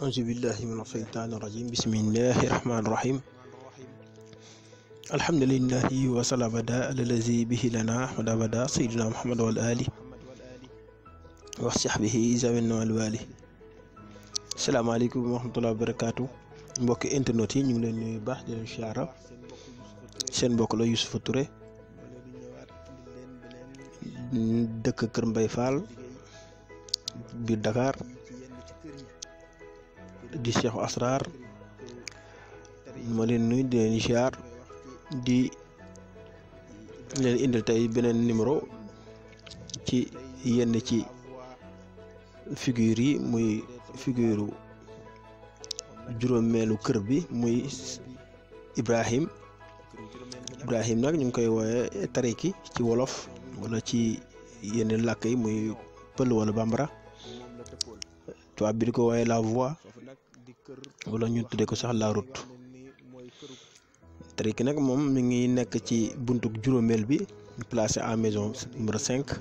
auzu billahi min asheytaani rajim bismillahi rahmaani rahim alhamdulillahi wa salabada alalazi bihi lana ahmad abada sayyidina muhammad wal ali wa sahbihi zawin wal wali. Asalaamaaleykum wa rahmatullahi wa barakaatu. Mbokki internet yi ñu ngi leen nuyu baax di leen siyaara. Seen mbokk la Youssoufa Touré dëkk Kër Mbaye Fall biir Dakar di Cheikh Asrar. ma leen nuyu di leen siyaar di leen indil tey beneen numéro ci yenn ci figure yi, muy figure juróomeelu kër bi muy Ibrahim nag ñu ngi koy woowe tariki ci wolof wala ci yenn làkk yi muy pël wala bambara. tubaab bi di ko woowe la voie wala ñu tuddee ko sax la route. tariki nag moom mi ngi nekk ci buntu juróomeel bi placé en maison numéro 5.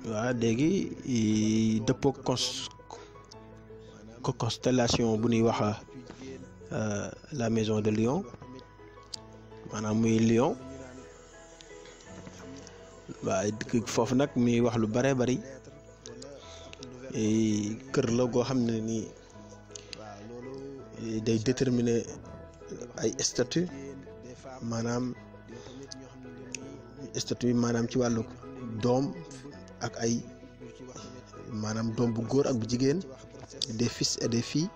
waaw léegi dëppoo constellation bu ñuy wax la maison de Lion, maanaam muy Lion. waaye foofu nag muy wax lu bare bari. kër la goo xam ne nii day déterminer ay statut maanaam ci wàllu doom ak ay maanaam doom bu góor ak bu jigéen, des fils et des filles.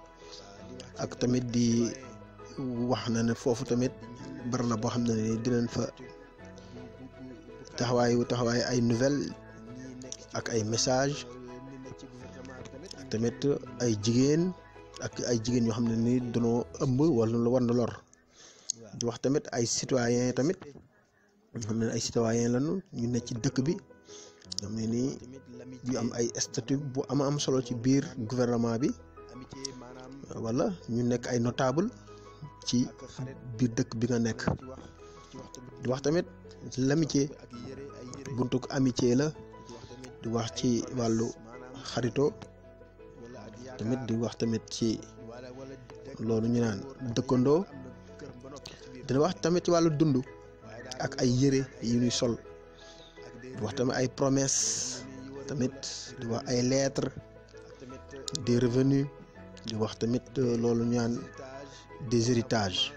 ak tamit di wax na ne foofu tamit bari la boo xam ne ni dinañ fa taxawaay ay nouvelle ak ay message ak tamit ay jigéen yoo xam ne ni dañoo ëmb wala war na lor. di wax tamit ay citoyen tamit ñoo xam ne ay citoyen lañu ñu ne ci dëkk bi, ñoom ne nii yu am ay statut bu am solo ci biir gouvernement bi, wala ñu nekk ay notable ci biir dëkk bi nga nekk. di wax tamit l'amitié, buntuk amitié la. di wax ci wàllu xarito tamit, di wax tamit ci loolu ñu naan dëkkandoo. dina wax tamit ci wàllu dund ak ay yére yu ñuy sol. di wax tamit ay promesse tamit, di wax ay lettres, des revenus. di wax tamit loolu ñu naan des héritages.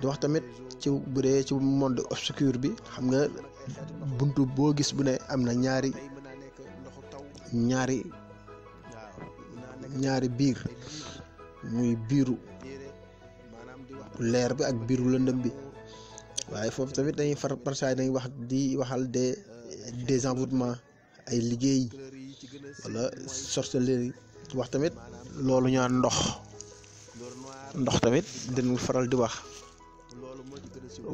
di wax tamit ci bu dee ci monde obscur bi, xam nga buntu boo gis bu ne am na ñaari biir, muy biiru leer bi ak biiru lëndëm bi. waaye foofu tamit dañuy parsaay dañuy waxal des envoûtements, ay liggéey wala sorcellerie. wax tamit loolu ñu naan ndox tamit dañu faral di wax,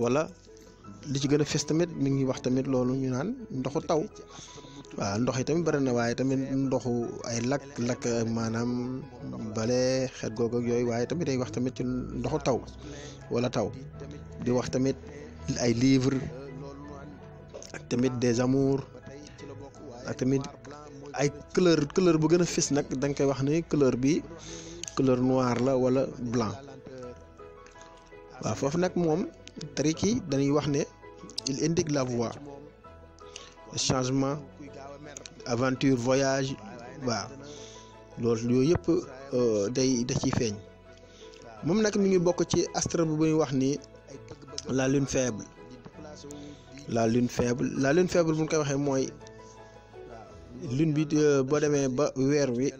wala li ci gën a fës tamit mi ngi wax tamit loolu ñu naan ndoxu taw. waaw ndox yi tamit bari na, waaye tamit ndoxu ay lakk maanaam bale xeet googu ak yooyu. waaye tamit day wax tamit ci ndoxu taw wala taw. di wax tamit ay livres ak tamit des amours ak tamit ay couleur bu gën a fës nag da nga koy wax ni couleur bi couleur noire la wala blanc. waaw foofu nag moom tariki dañuy wax ne il indique la voie, changement, aventure, voyage. waaw loolu yooyu yëpp da ciy feeñ. moom nag mi ngi bokk ci astre bu ñuy wax ni la lune faible. la lune faible bu ñu koy waxee mooy lune bi boo demee ba weer wi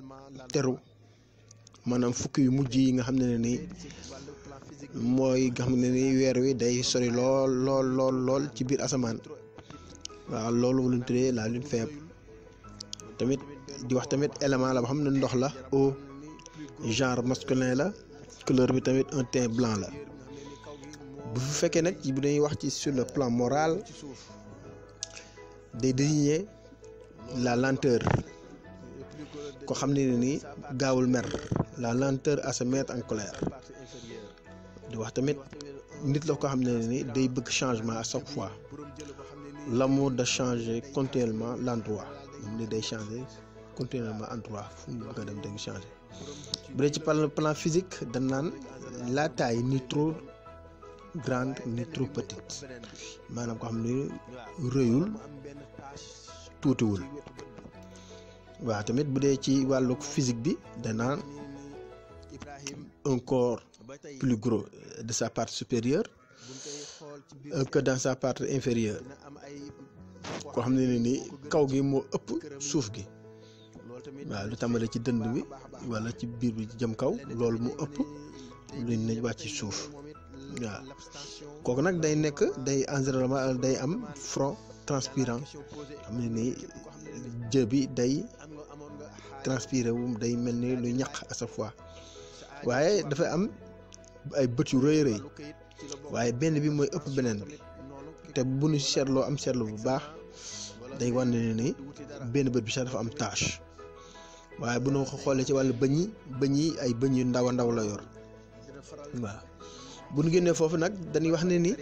teru, maanaam fukki yu mujj yi nga xam ne nii mooy nga xam ne ni weer wi day sori lool ci biir asamaan. waaw loolu lu ñu tuddee la lune faible. tamit di wax tamit élément la boo xam ne ndox la, eau, genre masculin la, couleur bi tamit un teint blanc la. bu fekkee nag bu dañuy wax ci sur le plan moral, day désigner la lenteur, ko xam ne ni gaawul mer, la lenteur à se mettre en colère. di wax tamit nit la ko xam ne ni day bëgg changement à chaque fois, l'amour de changer continuellement l'endroit. moom ni day changer continuellement en droit fu mu bëgg a dem dañu changer bu dee ci plan physique dañ naan la taille ni trop grande ni trop petite maanaam ko xam ne rëyul tuutiwul. waaw tamit bu dee ci wàllu physique bi dañ naan un corps plus gros de sa partie supérieure que dans sa partie inférieure koo xam ne ni kaw gi moo ëpp suuf gi waaw lu tàmbale ci dënd bi wala ci biir bi jëm kaw loolu mu ëpp luñ ne wàcc ci suuf waaw kooku nag day environnement day am front transpirant xam ne ni jë bi day transpiré wu day mel ni lu ñaq à chaque fois waaye dafay am ay bët yu rëy rëy waaye benn bi mooy ëpp beneen bi te bu ñu seetloo am seetlu bu baax day wane ne ni benn bët bi sax dafa am tache waaye bu ñu ko xoolee ci wàllu bëñ yi ay bëñ yu ndaw a ndaw la yor waaw bu ñu génnee foofu nag dañuy wax ne ni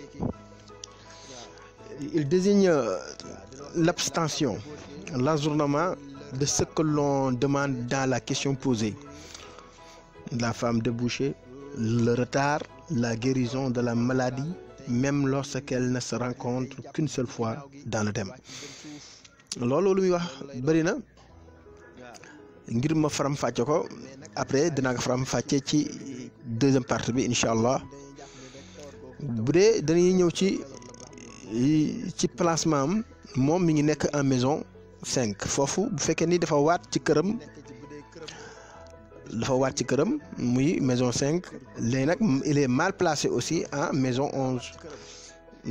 il désigne l'abstention, l'ajournement de ce que l'on demande dans la question posée. La femme débouchée, le retard, la guérison de la maladie, même lorsqu'elle ne se rencontre qu'une seule fois dans le thème. loolu lu muy wax bëri na ngir ma faram fàcce ko après dinaa ko faram fàcce ci deuxième partie bi incha allah bu dee dañuy ñëw ci placement am moom mi ngi nekk en maison 5 foofu bu fekkee ni dafa waat ci këram muy maison 5 léegi nag il est mal placé aussi en maison 11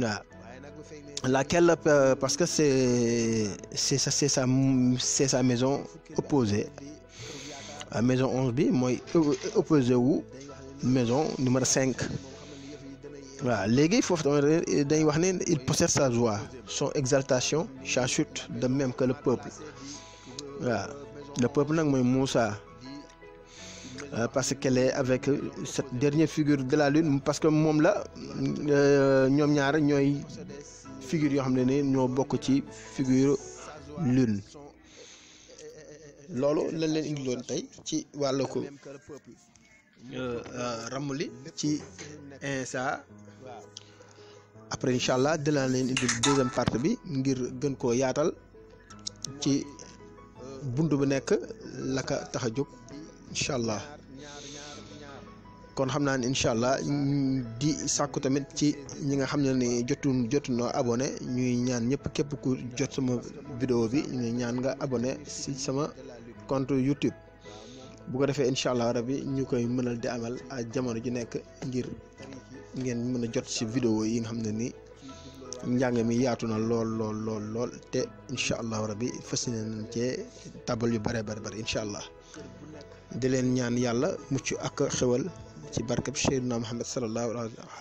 waaw laquelle parce que c'est sa maison opposée à maison 11 bi mooy opposé wu maison numéro 5 waaw léegi foofu tamit dañuy wax ne il possède sa joie son exaltation sa chute de même que le peuple waaw le peuple nag mooy Moussa parce qu'elle est avec cette dernière figure de la lune parce que moom la ñoom ñaar ñooy figure yoo xam ne ni ñoo bokk ci figure lune loolu lañ leen indiloon tey ci wàllu ko ramuli ci insa après incha allah dinaa leen indi deuxième partie bi ngir gën koo yaatal ci buntu bu nekk la ka tax a jóg incha allah kon xam naa ne incha allah di sàkku tamit ci ñi nga xam ne ni jotunoo abonné ñuy ñaan ñëpp képp ku jot sama vidéo bi ñuy ñaan nga abonné si sama compte YouTube bu ko defee incha allah rabbi ñu koy mënal di amal ak jamono ji nekk ngir ngeen mën a jot ci vidéo yi nga xam ne ni njàng mi yaatu na lool te incha allah rabbi fas nañ cee tabal yu bare incha allah di leen ñaan yàlla mucc ak xewal ci barkeb Seydina Muhammad sallallahu alayhi wa sallam